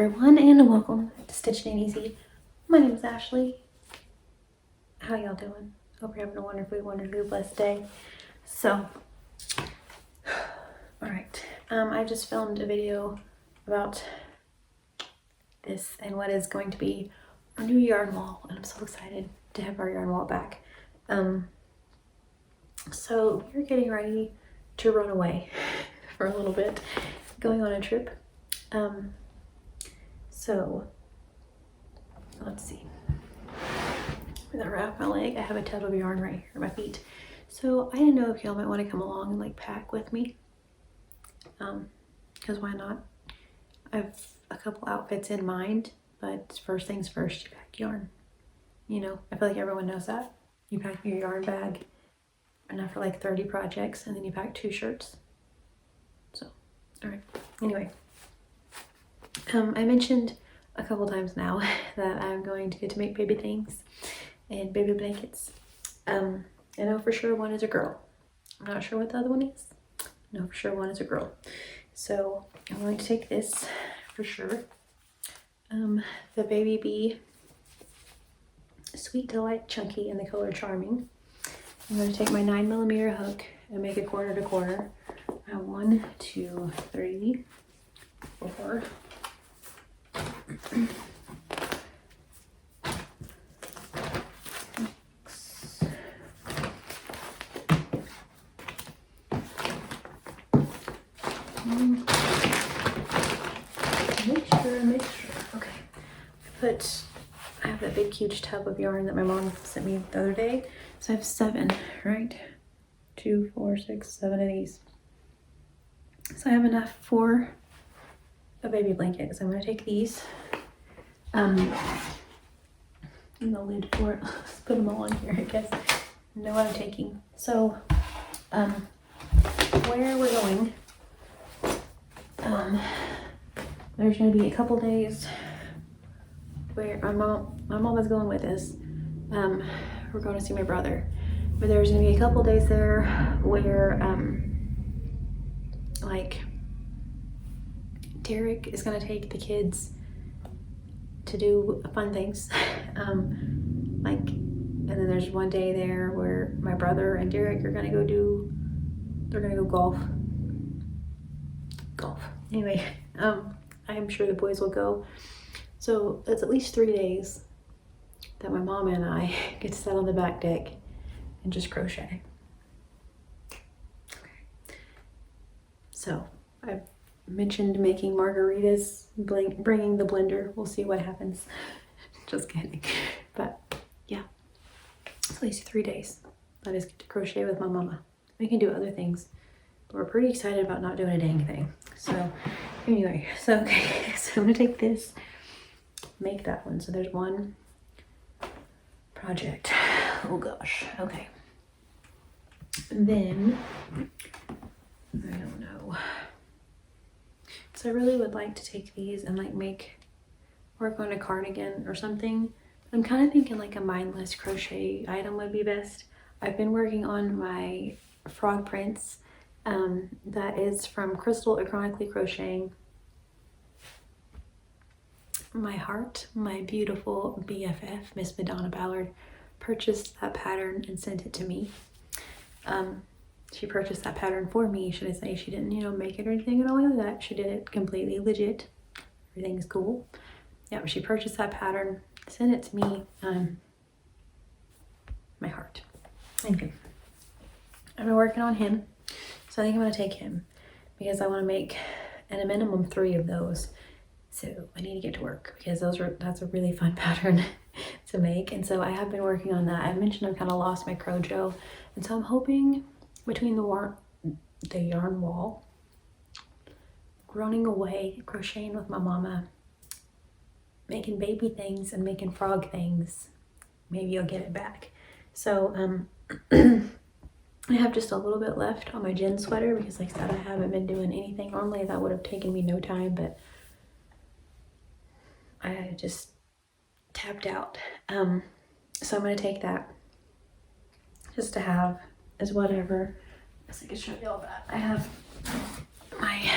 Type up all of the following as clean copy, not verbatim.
everyone, and welcome to Stitching Ain't Easy. My name is Ashley. How y'all doing? Hope you're having a wonderfully blessed day. So, alright, I just filmed a video about this and what is going to be our new yarn wall, and I'm so excited to have our yarn wall back. So we're getting ready to run away for a little bit, going on a trip. So let's see. With that wrap my leg, I have a tub of yarn right here at my feet. So I didn't know if y'all might want to come along and like pack with me. Because why not? I have a couple outfits in mind, but first things first, you pack yarn. You know, I feel like everyone knows that. You pack your yarn bag enough for like 30 projects, and then you pack 2 shirts. So, all right. Anyway, I mentioned a couple times now that I'm going to get to make baby things and baby blankets. I know for sure one is a girl. I'm not sure what the other one is. I know for sure one is a girl. So I'm going to take this for sure. The Baby Bee Sweet Delight Chunky in the color Charming. I'm going to take my 9mm hook and make a corner to corner. 1, 2, 3, 4. Make sure. Okay. I have that big huge tub of yarn that my mom sent me the other day. So I have 7, right? 2, 4, 6, 7 of these. So I have enough for a baby blanket. So I'm gonna take these. And the lid for it. Let's put them all on here, I guess. Know what I'm taking. So where we're going, there's gonna be a couple days where my mom is going with us. We're going to see my brother, but there's gonna be a couple days there where like Derek is gonna take the kids to do fun things. And then there's one day there where my brother and Derek are gonna go golf. Anyway, I'm sure the boys will go. So it's at least 3 days that my mom and I get to sit on the back deck and just crochet. Okay. So I've mentioned making margaritas, bringing the blender. We'll see what happens. Just kidding. But yeah, it's at least 3 days. I just get to crochet with my mama. We can do other things, but we're pretty excited about not doing a dang thing. So anyway, okay, so I'm gonna take this, make that one. So there's one project. Oh gosh, okay. And then, I don't know. So I really would like to take these and like work on a cardigan or something. I'm kind of thinking like a mindless crochet item would be best. I've been working on my frog prints. That is from Crystal Ironically Crocheting. My heart, my beautiful BFF, Miss Madonna Ballard, purchased that pattern and sent it to me. She purchased that pattern for me, should I say. She didn't, make it or anything and all of that. She did it completely legit. Everything's cool. Yeah, she purchased that pattern, sent it to me. My heart. Thank you. I've been working on him. So I think I'm gonna take him because I want to make at a minimum 3 of those. So I need to get to work because that's a really fun pattern to make. And so I have been working on that. I mentioned I've kind of lost my crojo, and so I'm hoping between the yarn wall, running away, crocheting with my mama, making baby things and making frog things, maybe I'll get it back. So I have just a little bit left on my Jen sweater because like I said, I haven't been doing anything. Normally that would have taken me no time, but I just tapped out. So I'm gonna take that just to have as whatever. I guess I can show you all that. I have my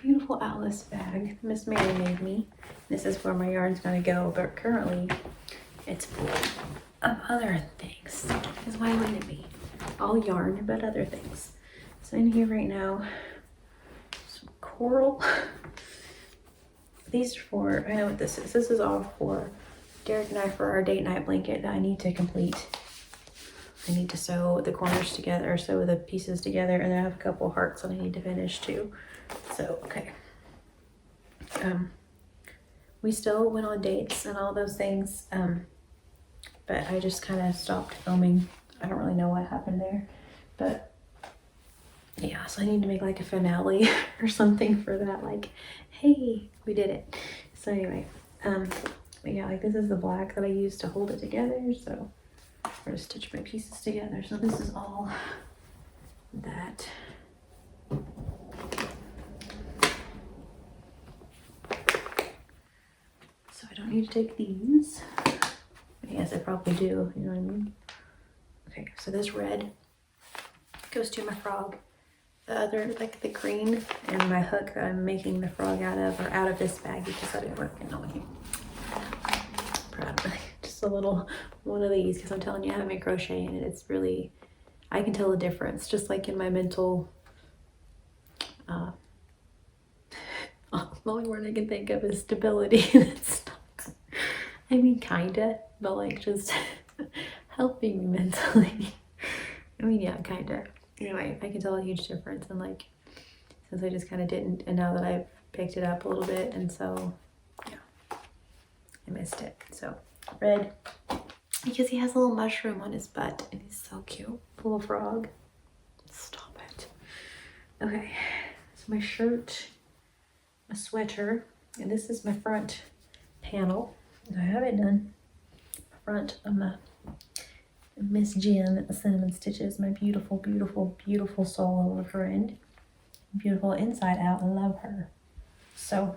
beautiful Alice bag Miss Mary made me. This is where my yarn's gonna go, but currently it's full of other things. Because why wouldn't it be? All yarn, but other things. So in here right now, some coral. These are for, I know what this is. This is all for Derek and I for our date night blanket that I need to complete. I need to sew the corners together, sew the pieces together, and then I have a couple hearts that I need to finish too. So, okay. We still went on dates and all those things, but I just kind of stopped filming. I don't really know what happened there, but yeah, so I need to make like a finale or something for that, like, hey, we did it. So anyway, but yeah, like this is the black that I used to hold it together, so or to stitch my pieces together. So this is all that. So I don't need to take these. Yes, I probably do, you know what I mean? Okay, so this red goes to my frog. The other, like the green, and my hook that I'm making the frog out of, or out of this bag because I didn't work in on proud of just a little one of these, because I'm telling you I haven't been crocheting and it's really, I can tell the difference just like in my mental, the only word I can think of is stability. I mean kinda, but like just helping me mentally. I mean yeah, kinda. Anyway, I can tell a huge difference, and like since I just kind of didn't, and now that I've picked it up a little bit, and so yeah, I missed it. So red, because he has a little mushroom on his butt and he's so cute, little frog. Stop it. Okay, so my shirt, my sweater, and this is my front panel. I have it done. Front of my Miss Jen at the Cinnamon Stitches, my beautiful, beautiful, beautiful solo friend. Beautiful inside out. I love her. So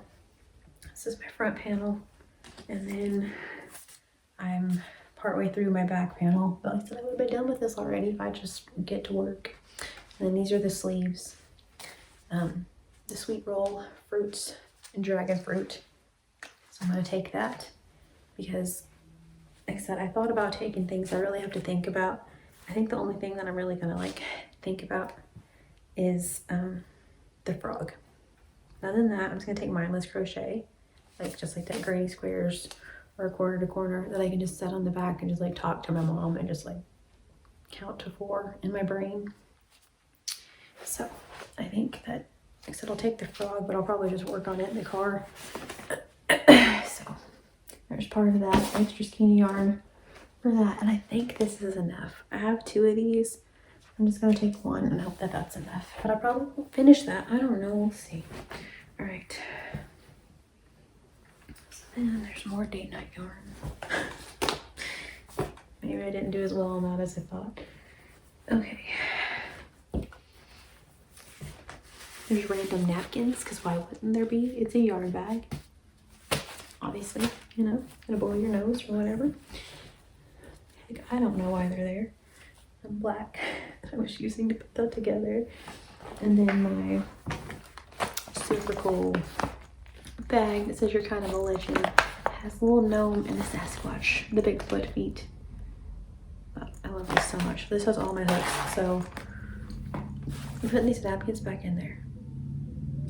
this is my front panel, and then I'm partway through my back panel. But like I said, I would have been done with this already if I just get to work. And then these are the sleeves. The sweet roll fruits and dragon fruit. So I'm gonna take that because, like I said, I thought about taking things I really have to think about. I think the only thing that I'm really gonna like think about is the frog. Other than that, I'm just gonna take mindless crochet, like just like that granny squares or corner to corner that I can just set on the back and just like talk to my mom and just like count to 4 in my brain. So I think that, like I said, I'll take the frog, but I'll probably just work on it in the car. So there's part of that extra skinny yarn for that, and I think this is enough. I have 2 of these. I'm just gonna take one and hope that that's enough, but I probably won't finish that. I don't know, we'll see. All right, so then there's more date night yarn. Maybe I didn't do as well on that as I thought. Okay, there's random napkins, because why wouldn't there be? It's a yarn bag, obviously, you know, gonna blow your nose or whatever. I don't know why they're there. I'm black. I was using to put that together. And then my super cool bag that says you're kind of a legend. Has a little gnome and a Sasquatch, the Bigfoot feet. Oh, I love this so much. This has all my hooks, so I'm putting these napkins back in there.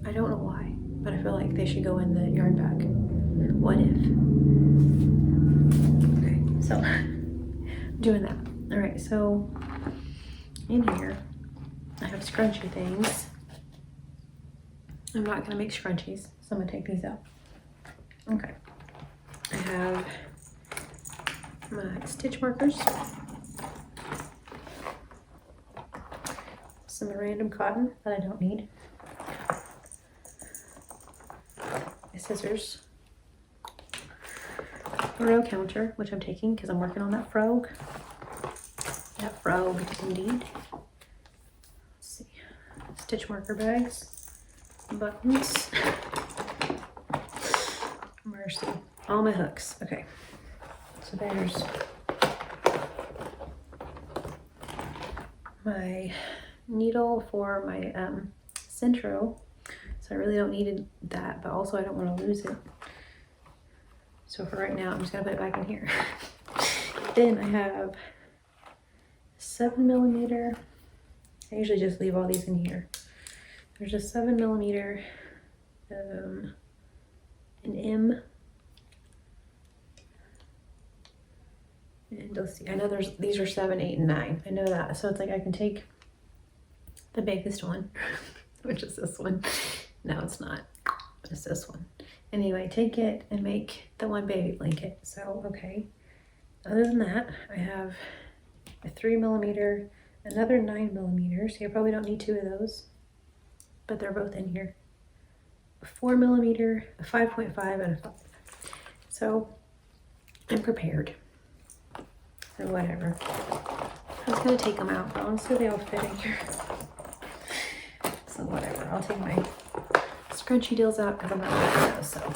I don't know why, but I feel like they should go in the yarn bag. What if? Okay, so doing that. All right, so in here I have scrunchie things. I'm not gonna make scrunchies, so I'm gonna take these out. Okay, I have my stitch markers, some random cotton that I don't need, my scissors, a row counter, which I'm taking because I'm working on that frog. That frog, indeed. Let's see, stitch marker bags, buttons, mercy, all my hooks. Okay, so there's my needle for my Centro So I really don't need that, but also I don't want to lose it. So for right now, I'm just gonna put it back in here. Then I have 7mm. I usually just leave all these in here. There's a 7mm, an M, and let's see, I know these are 7, 8, and 9. I know that. So it's like I can take the biggest one, which is this one. No, it's not. It's this one. Anyway, take it and make the one baby blanket. So, okay. Other than that, I have a 3mm, another 9mm. So you probably don't need 2 of those, but they're both in here. A 4mm, a 5.5, and a 5. So I'm prepared. So whatever. I was gonna take them out, but honestly they all fit in here. So whatever. I'll take my scrunchy deals out because I'm not wearing those, so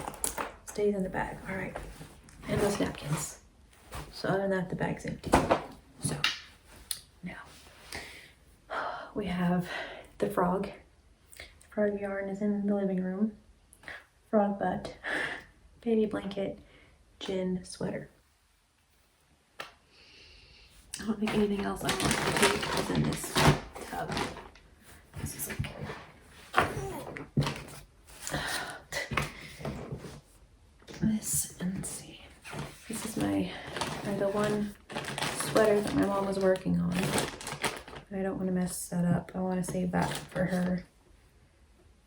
stays in the bag. All right, and those napkins. So other than that, the bag's empty. So now we have the frog. Frog yarn is in the living room. Frog butt, baby blanket, gin sweater. I don't think anything else I want to take is in this tub. This is like this, and let's see. This is the one sweater that my mom was working on. I don't want to mess that up. I want to save that for her.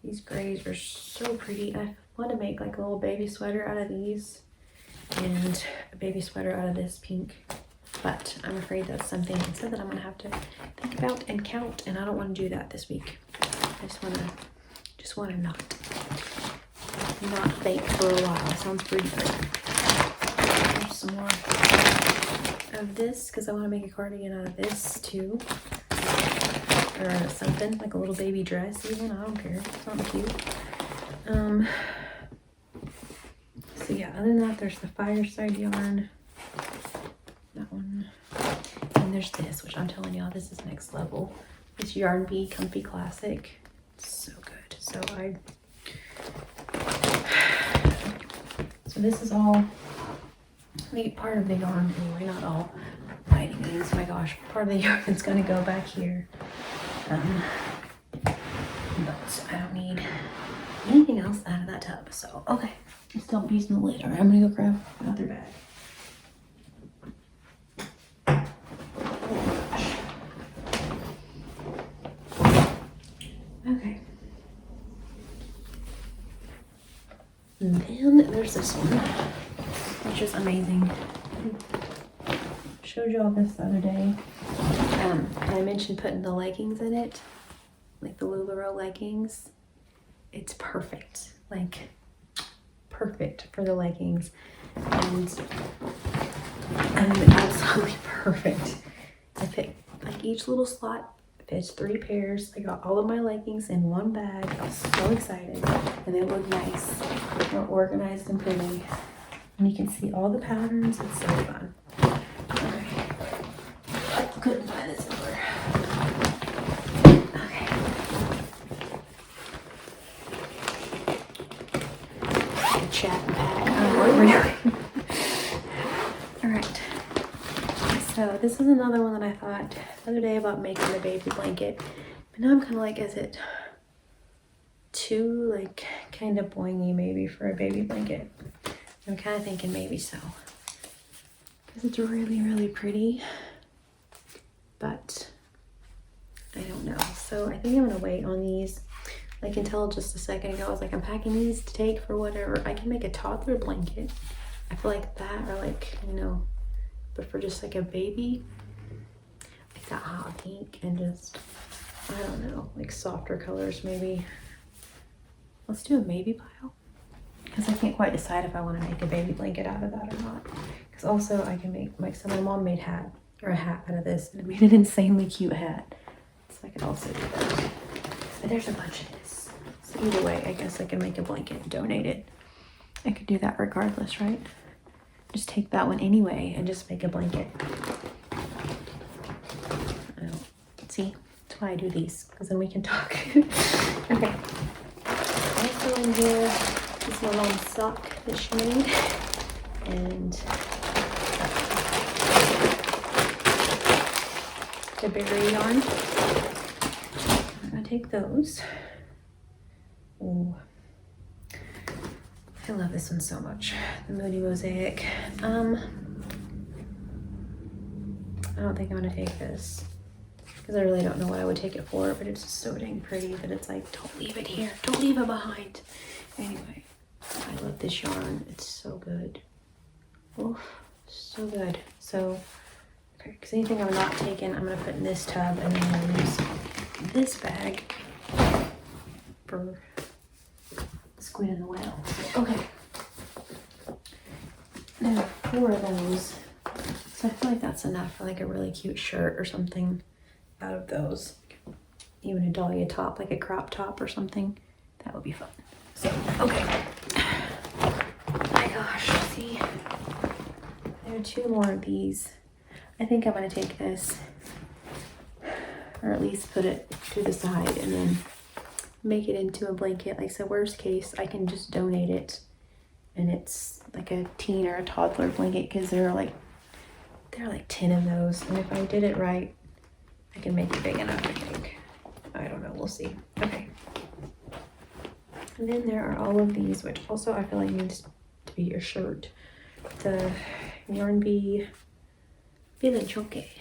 These grays are so pretty. I want to make like a little baby sweater out of these and a baby sweater out of this pink. But I'm afraid that's something instead that I'm gonna have to think about and count, and I don't want to do that this week. I just wanna not bake for a while. Sounds pretty good. There's some more of this because I want to make a cardigan out of this too, or something like a little baby dress even. I don't care. Something cute. So yeah. Other than that, there's the fireside yarn. That one. And there's this, which I'm telling y'all, this is next level. This Yarn Bee Comfy Classic. It's so good. So this is all part of the yarn anyway, not all by any means. My gosh, part of the yarn is gonna go back here. But I don't need anything else out of that tub. So okay, let's dump these in the lid. All right, I'm gonna go grab another bag. Okay. And then there's this one, which is amazing. Showed you all this the other day. And I mentioned putting the leggings in it, like the LuLaRoe leggings. It's perfect, like perfect for the leggings. And absolutely perfect. I picked like each little slot. It's 3 pairs. I got all of my leggings in one bag. I was so excited. And they look nice. They're organized and pretty. And you can see all the patterns. It's so fun. Okay. I couldn't find this zipper. Okay. Chat and pack. What we're doing. Alright. So this is another one that I thought the other day about making a baby blanket, but now I'm kind of like, is it too like kind of boingy maybe for a baby blanket? I'm kind of thinking maybe so, because it's really, really pretty, but I don't know. So I think I'm gonna wait on these. Like until just a second ago, I was like, I'm packing these to take for whatever. I can make a toddler blanket. I feel like that, or like, you know, but for just like a baby, like that hot pink and just, I don't know, like softer colors maybe. Let's do a maybe pile, because I can't quite decide if I want to make a baby blanket out of that or not. Because also I can make, like, so my mom made a hat out of this, and it made an insanely cute hat. So I could also do that. But there's a bunch of this. So either way, I guess I can make a blanket and donate it. I could do that regardless, right? Just take that one anyway and just make a blanket. I don't see. That's why I do these, because then we can talk. Okay. also in here is my mom's sock that she made, and the berry yarn. I'm gonna take those. Oh, I love this one so much. The Moody Mosaic. I don't think I'm gonna take this because I really don't know what I would take it for, but it's just so dang pretty that it's like, don't leave it here, don't leave it behind. Anyway, I love this yarn. It's so good. Oh, so good. So, okay, because anything I'm not taking, I'm gonna put in this tub, and then I'm gonna use this bag for Squid and the Whale. Okay. There are 4 of those. So I feel like that's enough for like a really cute shirt or something out of those. Even a dahlia top, like a crop top or something. That would be fun. So, okay. My gosh, see? There are 2 more of these. I think I'm gonna take this, or at least put it to the side and then make it into a blanket. Like, so worst case, I can just donate it and it's like a teen or a toddler blanket, because there are like 10 of those, and if I did it right, I can make it big enough, I think. I don't know, we'll see. Okay. And then there are all of these, which also I feel like needs to be your shirt. The Yarn Bee Chunky.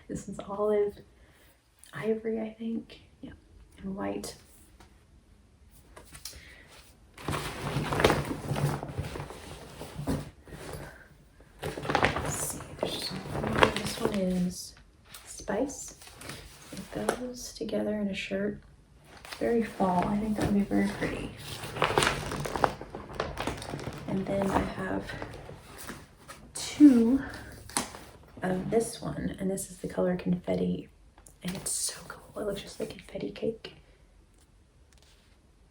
This is olive ivory, I think. Yeah, and white. Let's see, there's some more. This one is Spice. Put those together in a shirt. Very fall. I think that would be very pretty. And then I have 2 of this one, and this is the color Confetti, and it's so cool. It looks just like confetti cake.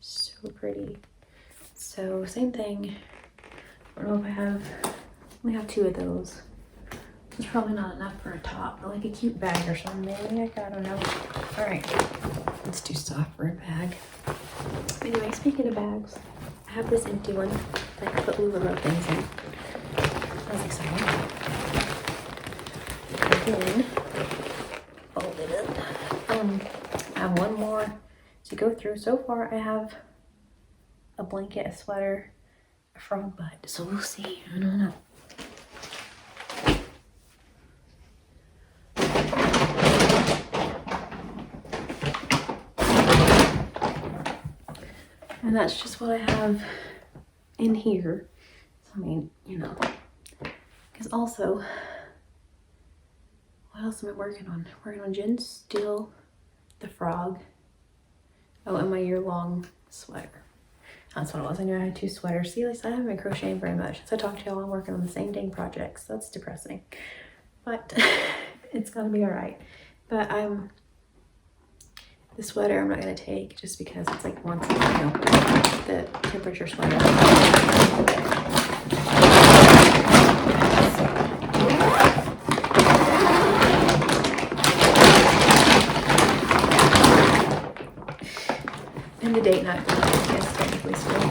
So pretty. So same thing. I don't know if I only have 2 of those. It's probably not enough for a top, but like a cute bag or something, maybe. I don't know. All right, it's too soft for a bag. Anyway, speaking of bags, I have this empty one that I can put LuLaRoe things in. That's exciting. And then fold it up. I have 1 more to go through. So far, I have a blanket, a sweater, a frog butt. So we'll see. I don't know. And that's just what I have in here. So, I mean, you know, because also, what else am I working on? Working on Jen Steele, the frog. Oh, and my year-long sweater. That's what it was. I knew I had 2 sweaters. See, at least I haven't been crocheting very much. Since I talked to y'all, I'm working on the same dang projects. That's depressing. But it's gonna be all right. But the sweater I'm not gonna take just because it's like once, you know, the temperature sweater. And the date night, yes, technically still.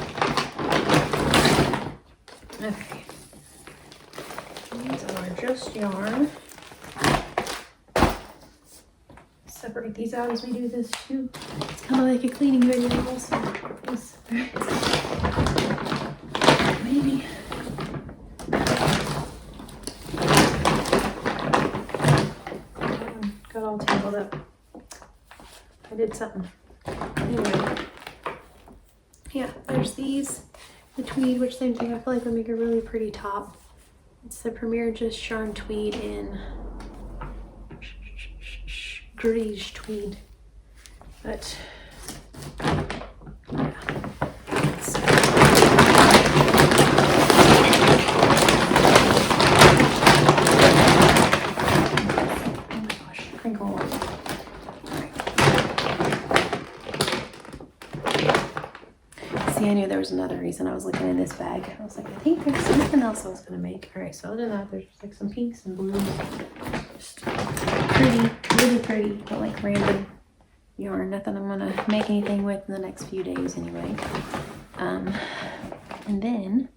Okay. These are just yarn. Separate these out as we do this too. It's kind of like a cleaning video also. Maybe. Got all tangled up. I did something. Anyway. Yeah, there's these. The tweed, which same thing, I feel like would make a really pretty top. It's the Premier Just Yarn Tweed in Greige tweed, but yeah. Oh my gosh, crinkle. All right. See, I knew there was another reason I was looking in this bag. I was like, I think there's something else I was gonna make. All right, so other than that, there's just like some pinks and blues. Just pretty, really pretty, but like random yarn. Nothing I'm gonna make anything with in the next few days anyway. And then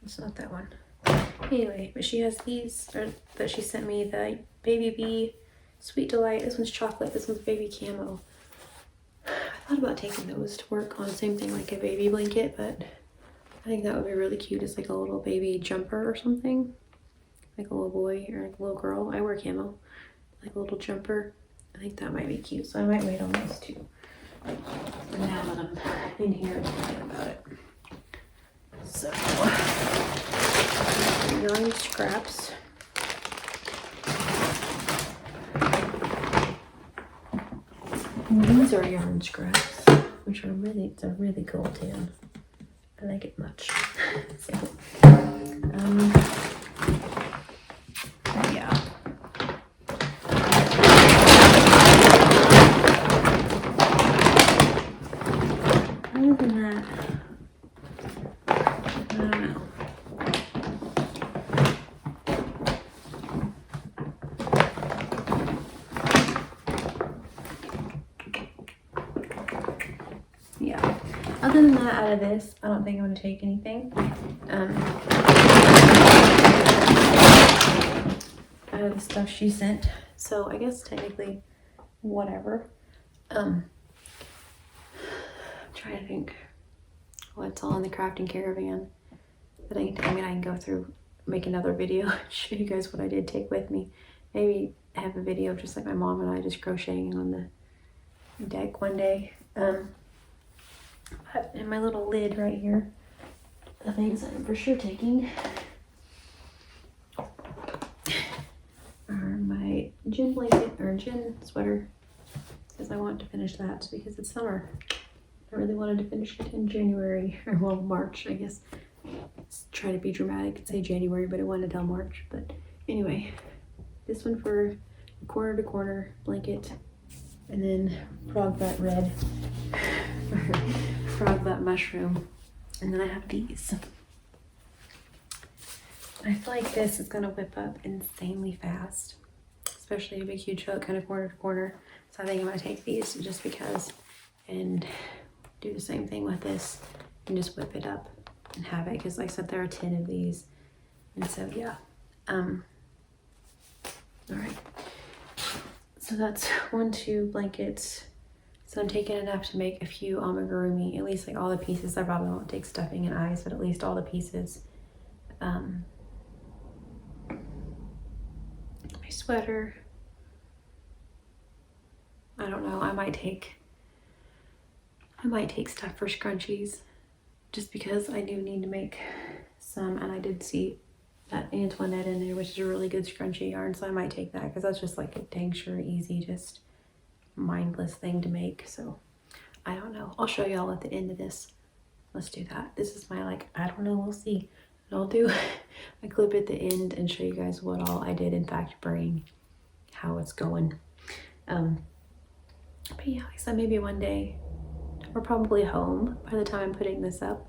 it's not that one. Anyway, but she has these that she sent me, the Baby Bee Sweet Delight. This one's chocolate, this one's baby camo. I thought about taking those to work on, same thing like a baby blanket, but I think that would be really cute as like a little baby jumper or something. Like a little boy or like a little girl. I wear camo. Like a little jumper. I think that might be cute, so I might wait on those too. For now that I'm in here and thinking about it. So, yarn scraps. And these are yarn scraps, which are really, it's a really cool tan. I like it much. So, yeah. Other than that, I don't know. Yeah. Other than that, out of this, I don't think I'm going to take anything. Out of the stuff she sent. So I guess technically, whatever. I'm trying to think what's all in the crafting caravan. But I can go through, make another video, show you guys what I did take with me. Maybe have a video of just like my mom and I just crocheting on the deck one day. But in my little lid right here, the things I'm for sure taking are my gin blanket or gin sweater, because I want to finish that because it's summer. I really wanted to finish it in January, or well, March, I guess. Let's try to be dramatic and say January, but I wanted to tell March. But anyway, this one for corner to corner blanket, and then frog butt red, frog butt mushroom, and then I have these. I feel like this is gonna whip up insanely fast, especially a big huge hook kind of corner to corner. So I think I'm gonna take these just because, and do the same thing with this and just whip it up and have it, because like I said, there are 10 of these, and so yeah. All right, so that's 2 blankets. So I'm taking enough to make a few amigurumi, at least like all the pieces. I probably won't take stuffing and eyes, but at least all the pieces. My sweater, I don't know, I might take stuff for scrunchies, just because I do need to make some, and I did see that Antoinette in there, which is a really good scrunchie yarn, so I might take that, because that's just like a dang sure easy, just mindless thing to make. So I don't know, I'll show y'all at the end of this. Let's do that. This is my like, I don't know, we'll see. And I'll do a clip at the end and show you guys what all I did in fact bring, how it's going. But yeah, like I said, maybe one day we're probably home by the time I'm putting this up.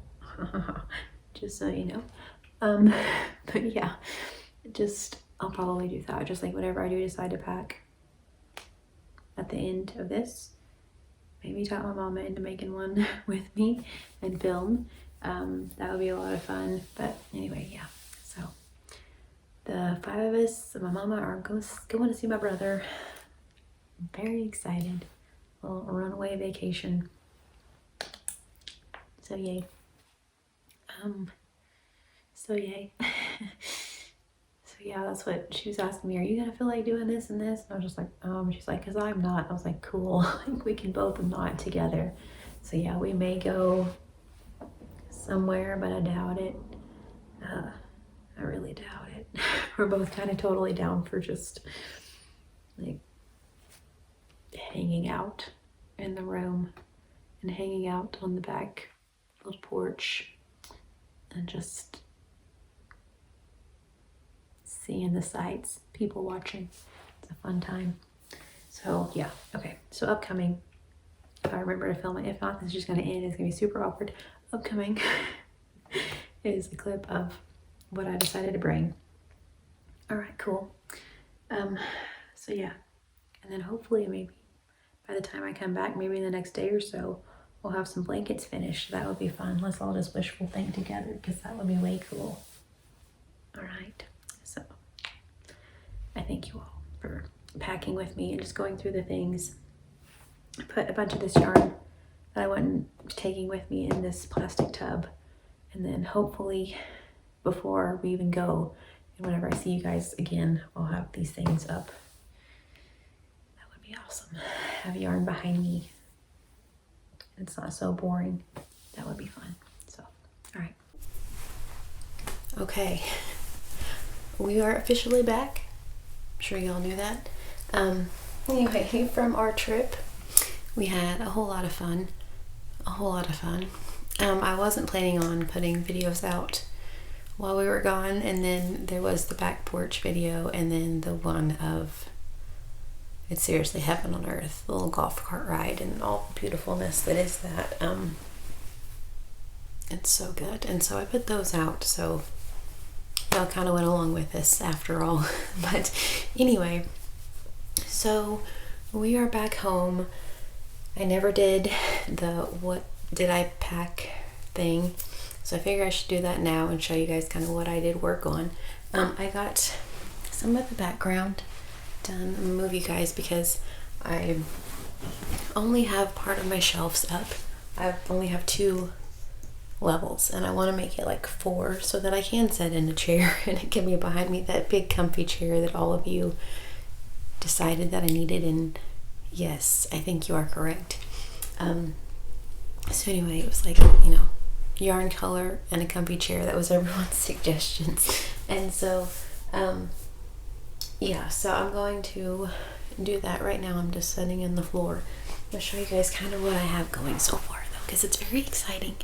Just so you know. But yeah, I'll probably do that. Just like whenever I do decide to pack at the end of this, maybe talk my mama into making one with me and film. That would be a lot of fun. But anyway, yeah. So the 5 of us and my mama are going to see my brother. I'm very excited. A little runaway vacation. So yay. So yay. So yeah, that's what she was asking me. Are you gonna feel like doing this and this? And I was just like, she's like, cause I'm not. I was like, cool. Like we can both not together. So yeah, we may go somewhere, but I doubt it. I really doubt it. We're both kind of totally down for just like hanging out in the room and hanging out on the back little porch and just seeing the sights, people watching. It's a fun time. So yeah, okay. So upcoming, if I remember to film it. If not, this is just gonna end. It's gonna be super awkward. Upcoming is a clip of what I decided to bring. All right, cool. So yeah, and then hopefully maybe by the time I come back, maybe in the next day or so, we'll have some blankets finished. That would be fun. Let's all just wishful think together, because that would be way cool. All right, so I thank you all for packing with me and just going through the things. I put a bunch of this yarn that I wasn't taking with me in this plastic tub, and then hopefully before we even go, and whenever I see you guys again, I'll have these things up. That would be awesome. Have yarn behind me. It's not so boring. That would be fun. So, all right. Okay, we are officially back. I'm sure y'all knew that. Anyway, from our trip, we had a whole lot of fun. I wasn't planning on putting videos out while we were gone, and then there was the back porch video, and then the one of it's seriously heaven on earth, the little golf cart ride and all the beautifulness that is that. It's so good, and so I put those out, so y'all kind of went along with this after all. But anyway, so we are back home. I never did the what did I pack thing, so I figure I should do that now and show you guys kind of what I did work on. I got some of the background done. I'm gonna move you guys because I only have part of my shelves up. I only have 2 levels, and I want to make it like 4 so that I can sit in a chair and it can be behind me, that big comfy chair that all of you decided that I needed, and yes, I think you are correct. So anyway, it was like, you know, yarn color and a comfy chair. That was everyone's suggestions. And so yeah, so I'm going to do that right now. I'm just sitting in the floor. I'll show you guys kind of what I have going so far though, because it's very exciting.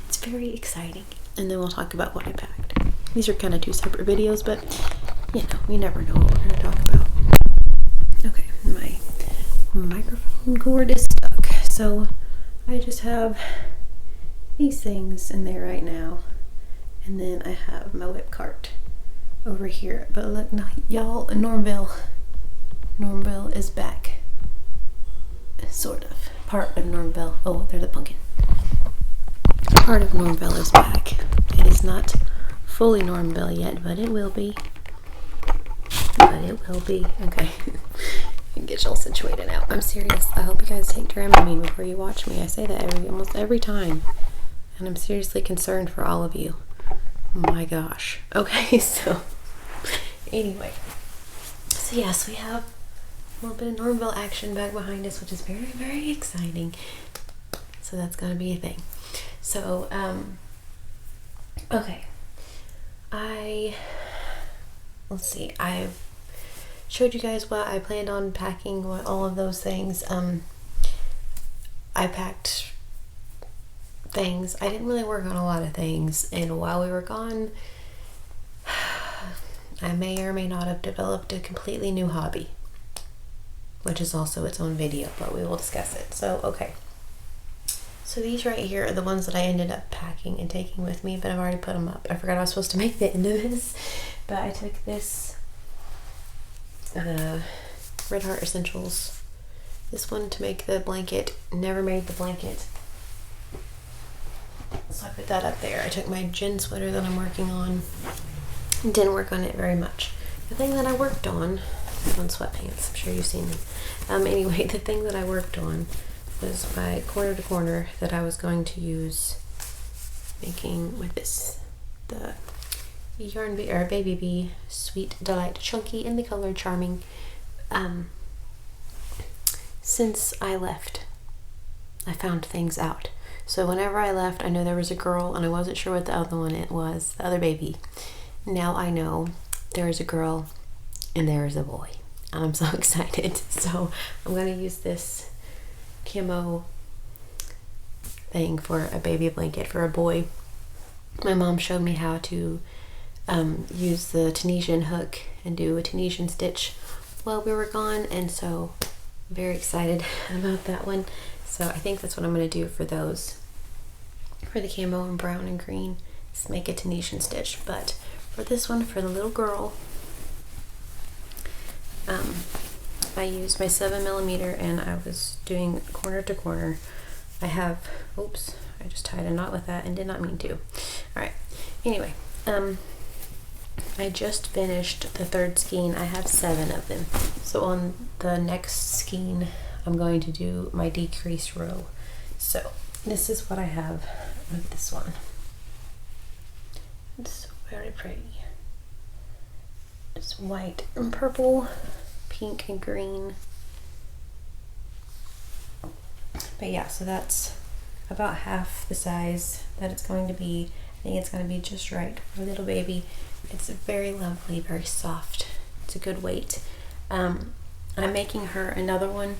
It's very exciting. And then we'll talk about what I packed. These are kind of 2 separate videos, but you know, we never know what we're going to talk about. Okay, my microphone cord is stuck, so I just have these things in there right now, and then I have my whip cart over here. But look, now, y'all, Normville is back, sort of. Part of Normville. Oh, there's a pumpkin. Part of Normville is back. It is not fully Normville yet, but it will be. Okay. Get y'all situated out. I'm serious. I hope you guys take Dramamine before you watch me. I say that almost every time, and I'm seriously concerned for all of you. My gosh. Okay, so anyway, so yes, we have a little bit of Normville action back behind us, which is very, very exciting. So that's gonna be a thing. So okay, let's see, I've showed you guys what I planned on packing, what all of those things. I packed things. I didn't really work on a lot of things, and while we were gone, I may or may not have developed a completely new hobby, which is also its own video, but we will discuss it. So okay, so these right here are the ones that I ended up packing and taking with me, but I've already put them up. I forgot I was supposed to make the end of this, but I took this Red Heart Essentials, this one to make the blanket. Never made the blanket, so I put that up there. I took my gin sweater that I'm working on. Didn't work on it very much. The thing that I worked on sweatpants, I'm sure you've seen them. Anyway, the thing that I worked on was my corner to corner that I was going to use making with this, the Yarn Bee, or Baby Bee Sweet Delight Chunky in the color Charming. Since I left, I found things out. So whenever I left, I know there was a girl, and I wasn't sure what the other one it was, the other baby. Now I know there is a girl and there is a boy. I'm so excited. So I'm going to use this camo thing for a baby blanket for a boy. My mom showed me how to use the Tunisian hook and do a Tunisian stitch while we were gone, and so Very excited about that one. So I think that's what I'm going to do for those. For the camo and brown and green, just make a Tunisian stitch. But for this one, for the little girl, I used my 7mm and I was doing corner to corner. I have, oops, I just tied a knot with that and did not mean to. Alright, anyway, I just finished the third skein. I have 7 of them. So on the next skein, I'm going to do my decreased row. So this is what I have with this one. It's very pretty. It's white and purple, pink and green. But yeah, so that's about half the size that it's going to be. I think it's going to be just right for a little baby. It's very lovely, very soft. It's a good weight. I'm making her another one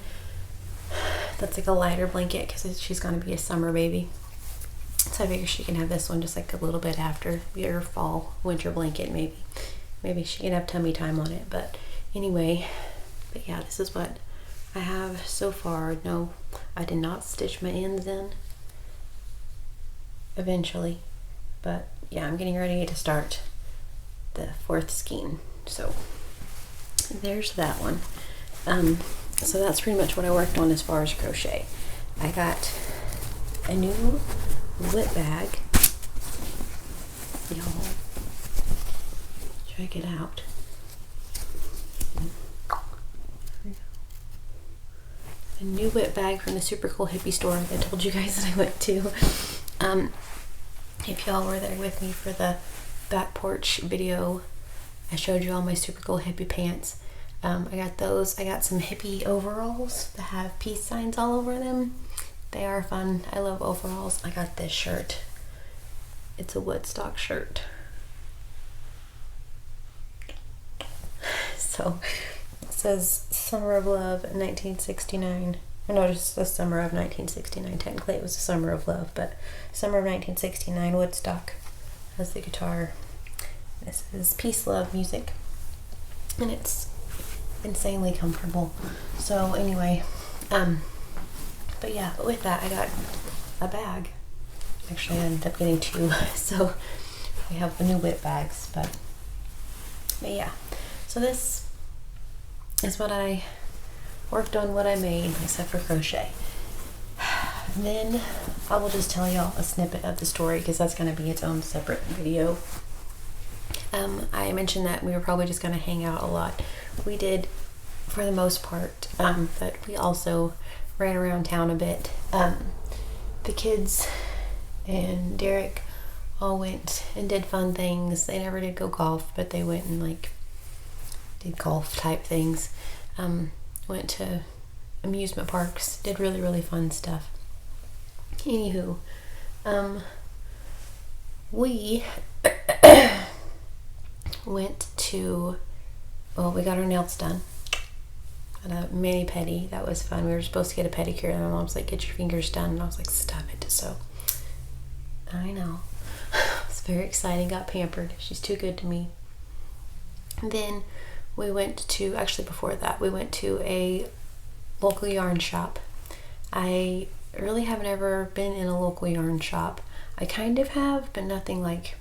that's like a lighter blanket because she's going to be a summer baby. So I figure she can have this one just like a little bit after your fall winter blanket. Maybe she can have tummy time on it. But anyway, but yeah, this is what I have so far. No, I did not stitch my ends in eventually, but yeah, I'm getting ready to start the 4th skein. So there's that one. So that's pretty much what I worked on as far as crochet. I got a new whip bag. Y'all, check it out. A new whip bag from the super cool hippie store that I told you guys that I went to. If y'all were there with me for the back porch video, I showed you all my super cool hippie pants. I got those. I got some hippie overalls that have peace signs all over them. They are fun. I love overalls. I got this shirt. It's a Woodstock shirt. So it says Summer of Love 1969. I noticed the summer of 1969. Technically it was the summer of love, but summer of 1969 Woodstock has the guitar. This is peace love music, and it's insanely comfortable. So anyway, but yeah, but with that I got a bag. Actually I ended up getting 2, so we have the new whip bags, but yeah. So this is what I worked on, what I made, except for crochet. And then I will just tell y'all a snippet of the story because that's going to be its own separate video. I mentioned that we were probably just going to hang out a lot. We did for the most part, but we also ran around town a bit. The kids and Derek all went and did fun things. They never did go golf, but they went and like did golf type things. Went to amusement parks, did really, really fun stuff. Anywho, we went to, well, we got our nails done at a mani-pedi. That was fun. We were supposed to get a pedicure, and my mom's like, get your fingers done, and I was like, stop it. So I know, it's very exciting. Got pampered. She's too good to me. And then we went to, actually before that, we went to a local yarn shop. I really haven't ever been in a local yarn shop. I kind of have, but nothing like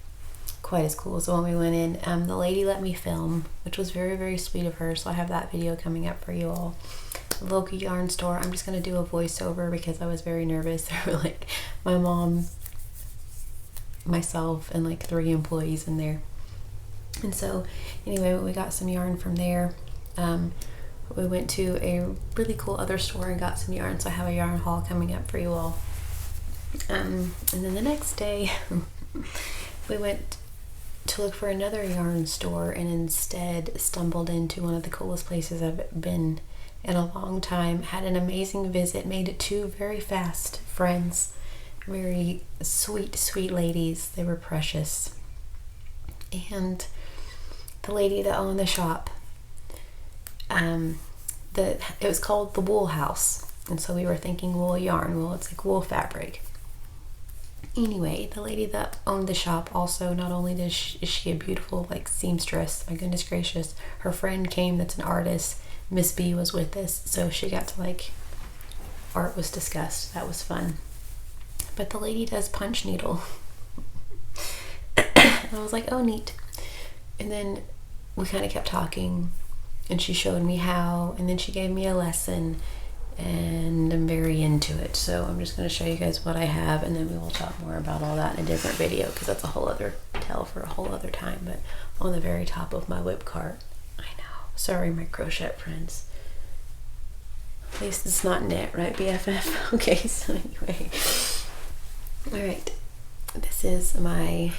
quite as cool as the one we went in. The lady let me film, which was very, very sweet of her, so I have that video coming up for you all. The local yarn store, I'm just going to do a voiceover because I was very nervous. There were like my mom, myself, and like 3 employees in there. And so anyway, we got some yarn from there. We went to a really cool other store and got some yarn, so I have a yarn haul coming up for you all. And then the next day we went to look for another yarn store and instead stumbled into one of the coolest places I've been in a long time. Had an amazing visit, made 2 very fast friends, very sweet, sweet ladies. They were precious. And the lady that owned the shop, it was called the Wool House, and so we were thinking wool yarn. Well, it's like wool fabric. Anyway, the lady that owned the shop also, not only is she a beautiful like seamstress, my goodness gracious, her friend came that's an artist, Miss B was with us, so she got to like, art was discussed. That was fun. But the lady does punch needle. And I was like, oh, neat. And then we kind of kept talking, and she showed me how, and then she gave me a lesson, and I'm very into it. So I'm just going to show you guys what I have, and then we will talk more about all that in a different video, because that's a whole other tale for a whole other time. But on the very top of my whip cart, I know, sorry my crochet friends, at least it's not knit, right, BFF? Okay, so anyway, all right, this is my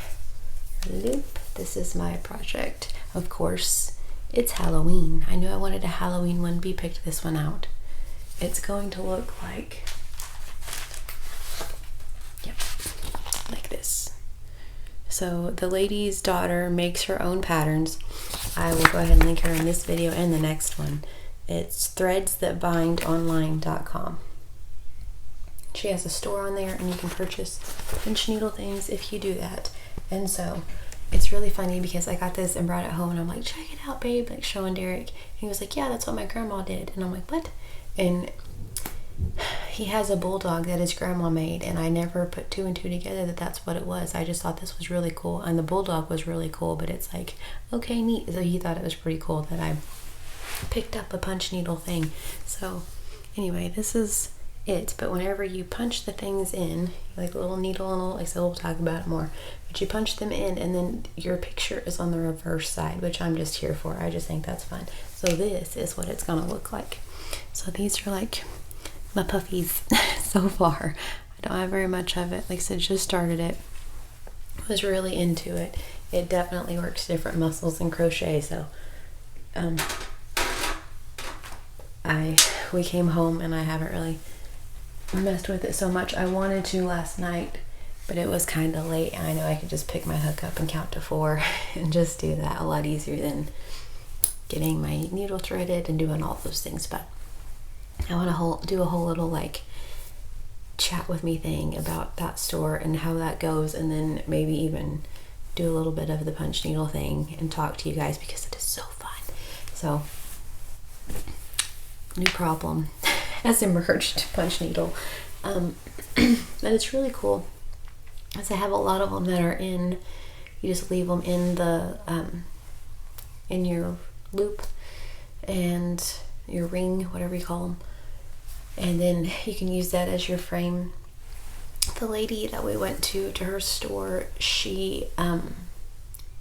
loop. This is my project. Of course, it's Halloween. I knew I wanted a Halloween one. B picked this one out. It's going to look like, yep, like this. So the lady's daughter makes her own patterns. I will go ahead and link her in this video and the next one. It's threadsthatbindonline.com. She has a store on there, and you can purchase punch needle things if you do that. And so it's really funny because I got this and brought it home, and I'm like, check it out, babe, like showing Derek. And he was like, yeah, that's what my grandma did. And I'm like, what? And he has a bulldog that his grandma made, and I never put two and two together that that's what it was. I just thought this was really cool, and the bulldog was really cool, but it's like, okay, neat. So he thought it was pretty cool that I picked up a punch needle thing. So anyway, this is it. But whenever you punch the things in, like a little needle and a little, like I said, we'll talk about it more, but you punch them in, and then your picture is on the reverse side, which I'm just here for. I just think that's fun. So this is what it's gonna look like. So these are like my puffies so far. I don't have very much of it. Like I said, just started it. Was really into it. It definitely works different muscles in crochet. So we came home, and I haven't really messed with it so much. I wanted to last night, but it was kind of late, and I know I could just pick my hook up and count to 4 and just do that a lot easier than getting my needle threaded and doing all those things. But I want to do a whole little like chat with me thing about that store and how that goes, and then maybe even do a little bit of the punch needle thing and talk to you guys, because it is so fun. So new problem has emerged, punch needle. But it's really cool, as I have a lot of them that are in, you just leave them in the in your loop and your ring, whatever you call them, and then you can use that as your frame. The lady that we went to her store, she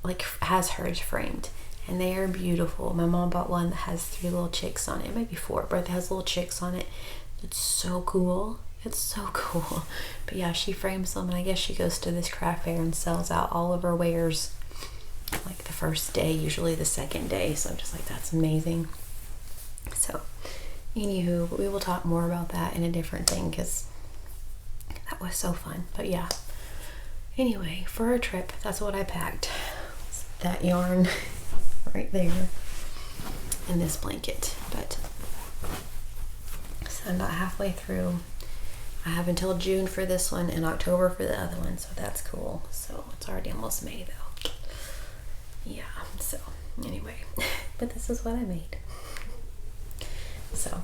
like has hers framed, and they are beautiful. My mom bought one that has 3 little chicks on it, maybe 4, but it has little chicks on it. It's so cool. It's so cool. But yeah, she frames them, and I guess she goes to this craft fair and sells out all of her wares like the first day, usually the second day. So I'm just like, that's amazing. So anywho, we will talk more about that in a different thing, because that was so fun. But yeah, anyway, for our trip, that's what I packed. That yarn right there and this blanket. But so I'm about halfway through. I have until June for this one and October for the other one, so that's cool. So it's already almost May though. Yeah, so anyway, but this is what I made. So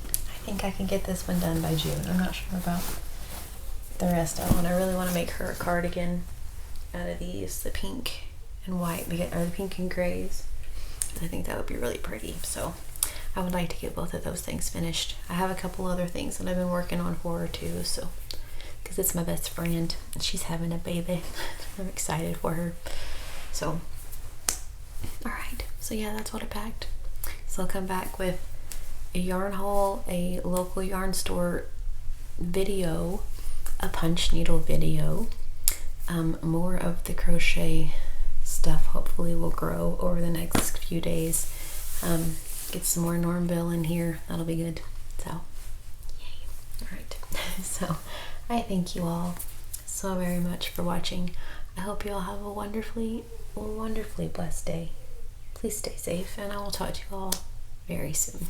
I think I can get this one done by June. I'm not sure about the rest of them. I really want to make her a cardigan out of these, the pink and white, or the pink and grays. I think that would be really pretty. So I would like to get both of those things finished. I have a couple other things that I've been working on for her too, so because it's my best friend and she's having a baby. I'm excited for her. So all right, so yeah, that's what I packed. So I'll come back with a yarn haul, a local yarn store video, a punch needle video, more of the crochet stuff hopefully will grow over the next few days. Get some more Normville in here, that'll be good. So yay. All right. So I thank you all so very much for watching. I hope you all have a wonderfully blessed day. Please stay safe, and I will talk to you all very soon.